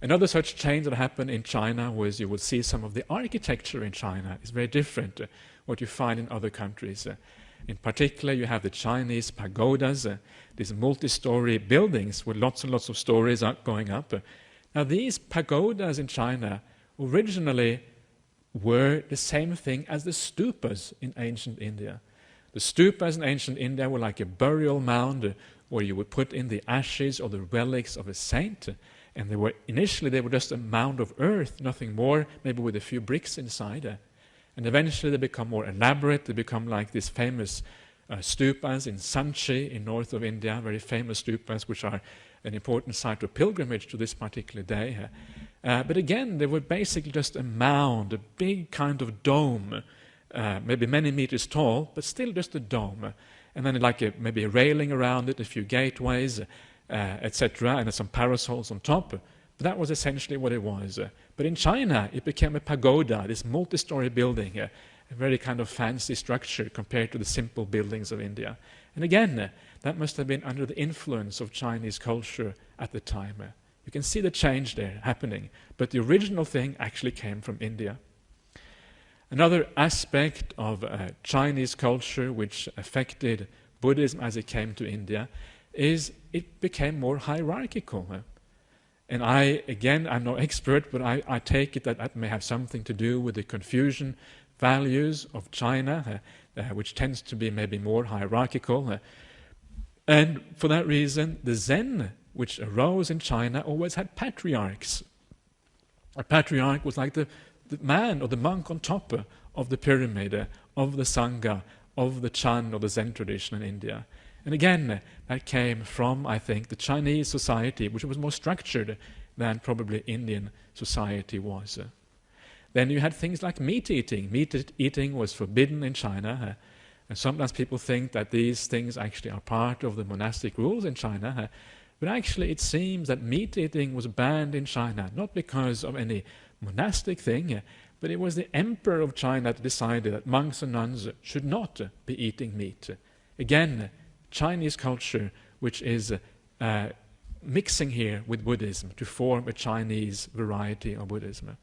Another such change that happened in China was you would see some of the architecture in China is very different what you find in other countries. In particular, you have the Chinese pagodas, these multi-story buildings with lots and lots of stories going up. Now these pagodas in China originally were the same thing as the stupas in ancient India. The stupas in ancient India were like a burial mound where you would put in the ashes or the relics of a saint. And initially they were just a mound of earth, nothing more, maybe with a few bricks inside. And eventually they become more elaborate. They become like these famous stupas in Sanchi in north of India, very famous stupas which are an important site of pilgrimage to this particular day. But again, they were basically just a mound, a big kind of dome, maybe many meters tall, but still just a dome. And then like maybe a railing around it, a few gateways, etc., and some parasols on top. But that was essentially what it was. But in China, it became a pagoda, this multi-story building, a very kind of fancy structure compared to the simple buildings of India. And again, that must have been under the influence of Chinese culture at the time. You can see the change there happening, but the original thing actually came from India. Another aspect of Chinese culture which affected Buddhism as it came to India is it became more hierarchical. And I'm no expert, but I take it that that may have something to do with the Confucian values of China, which tends to be maybe more hierarchical. And for that reason, the Zen, which arose in China, always had patriarchs. A patriarch was like the man or the monk on top of the pyramid, of the Sangha, of the Chan or the Zen tradition in India. And again, that came from, I think, the Chinese society, which was more structured than probably Indian society was. Then you had things like meat eating. Meat eating was forbidden in China. And sometimes people think that these things actually are part of the monastic rules in China. But actually it seems that meat eating was banned in China, not because of any monastic thing, but it was the emperor of China that decided that monks and nuns should not be eating meat. Again, Chinese culture, which is mixing here with Buddhism to form a Chinese variety of Buddhism.